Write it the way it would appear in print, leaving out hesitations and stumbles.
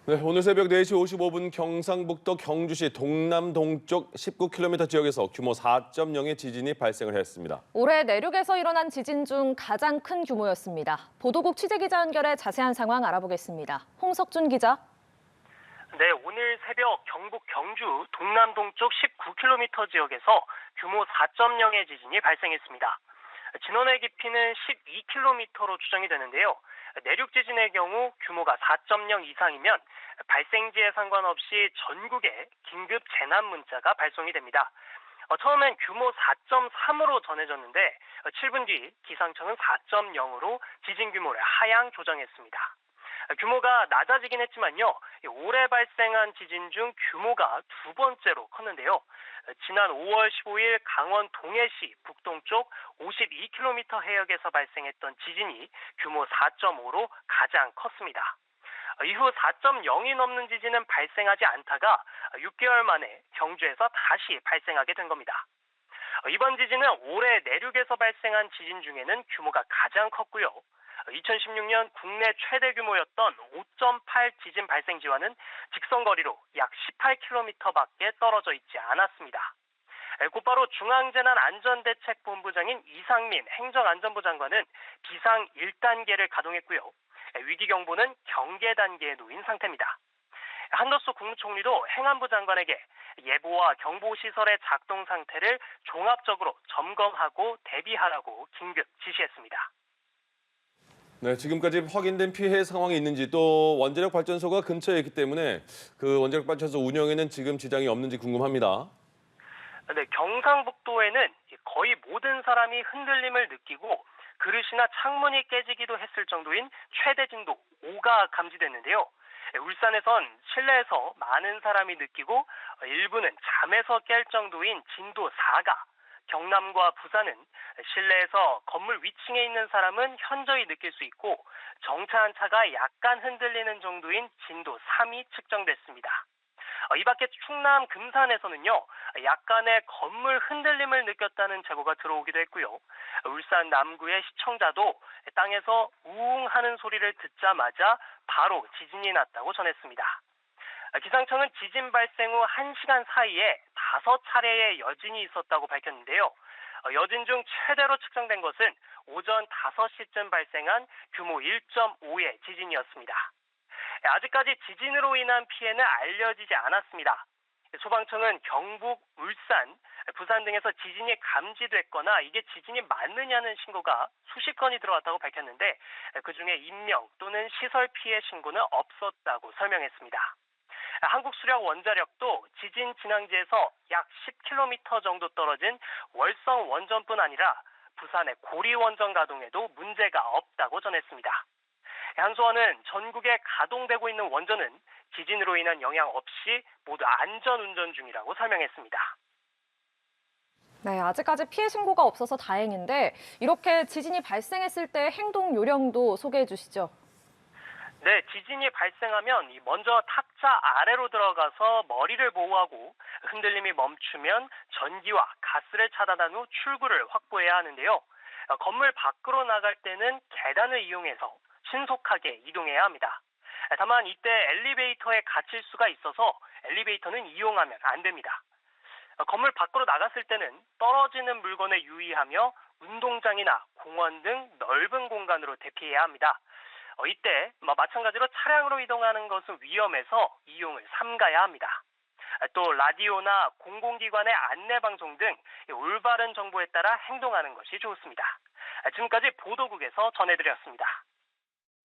네, 오늘 새벽 4시 55분 경상북도 경주시 동남동쪽 19km 지역에서 규모 4.0의 지진이 발생을 했습니다. 올해 내륙에서 일어난 지진 중 가장 큰 규모였습니다. 보도국 취재기자 연결해 자세한 상황 알아보겠습니다. 홍석준 기자. 네, 오늘 새벽 경북 경주 동남동쪽 19km 지역에서 규모 4.0의 지진이 발생했습니다. 진원의 깊이는 12km로 추정이 되는데요. 내륙 지진의 경우 규모가 4.0 이상이면 발생지에 상관없이 전국에 긴급 재난 문자가 발송이 됩니다. 처음엔 규모 4.3으로 전해졌는데 7분 뒤 기상청은 4.0으로 지진 규모를 하향 조정했습니다. 규모가 낮아지긴 했지만요, 올해 발생한 지진 중 규모가 두 번째로 컸는데요. 지난 5월 15일 강원 동해시 북동쪽 52km 해역에서 발생했던 지진이 규모 4.5로 가장 컸습니다. 이후 4.0이 넘는 지진은 발생하지 않다가 6개월 만에 경주에서 다시 발생하게 된 겁니다. 이번 지진은 올해 내륙에서 발생한 지진 중에는 규모가 가장 컸고요. 2016년 국내 최대 규모였던 5.8 지진 발생지와는 직선거리로 약 18km밖에 떨어져 있지 않았습니다. 곧바로 중앙재난안전대책본부장인 이상민 행정안전부 장관은 비상 1단계를 가동했고요. 위기경보는 경계 단계에 놓인 상태입니다. 한덕수 국무총리도 행안부 장관에게 예보와 경보시설의 작동 상태를 종합적으로 점검하고 대비하라고 긴급 지시했습니다. 네, 지금까지 확인된 피해 상황이 있는지 또 원자력 발전소가 근처에 있기 때문에 그 원자력 발전소 운영에는 지금 지장이 없는지 궁금합니다. 네, 경상북도에는 거의 모든 사람이 흔들림을 느끼고 그릇이나 창문이 깨지기도 했을 정도인 최대 진도 5가 감지됐는데요. 울산에선 실내에서 많은 사람이 느끼고 일부는 잠에서 깰 정도인 진도 4가, 경남과 부산은 실내에서 건물 위층에 있는 사람은 현저히 느낄 수 있고 정차한 차가 약간 흔들리는 정도인 진도 3이 측정됐습니다. 이 밖에 충남 금산에서는요, 약간의 건물 흔들림을 느꼈다는 제보가 들어오기도 했고요. 울산 남구의 시청자도 땅에서 우웅 하는 소리를 듣자마자 바로 지진이 났다고 전했습니다. 기상청은 지진 발생 후 1시간 사이에 5차례의 여진이 있었다고 밝혔는데요. 여진 중 최대로 측정된 것은 오전 5시쯤 발생한 규모 1.5의 지진이었습니다. 아직까지 지진으로 인한 피해는 알려지지 않았습니다. 소방청은 경북, 울산, 부산 등에서 지진이 감지됐거나 이게 지진이 맞느냐는 신고가 수십 건이 들어왔다고 밝혔는데 그중에 인명 또는 시설 피해 신고는 없었다고 설명했습니다. 한국수력원자력도 지진 진앙지에서 약 10km 정도 떨어진 월성 원전뿐 아니라 부산의 고리 원전 가동에도 문제가 없다고 전했습니다. 한수원은 전국에 가동되고 있는 원전은 지진으로 인한 영향 없이 모두 안전 운전 중이라고 설명했습니다. 네, 아직까지 피해 신고가 없어서 다행인데 이렇게 지진이 발생했을 때 행동 요령도 소개해 주시죠. 네, 지진이 발생하면 먼저 탁자 아래로 들어가서 머리를 보호하고 흔들림이 멈추면 전기와 가스를 차단한 후 출구를 확보해야 하는데요. 건물 밖으로 나갈 때는 계단을 이용해서 신속하게 이동해야 합니다. 다만 이때 엘리베이터에 갇힐 수가 있어서 엘리베이터는 이용하면 안 됩니다. 건물 밖으로 나갔을 때는 떨어지는 물건에 유의하며 운동장이나 공원 등 넓은 공간으로 대피해야 합니다. 이때 마찬가지로 차량으로 이동하는 것은 위험해서 이용을 삼가야 합니다. 또 라디오나 공공기관의 안내방송 등 올바른 정보에 따라 행동하는 것이 좋습니다. 지금까지 보도국에서 전해드렸습니다.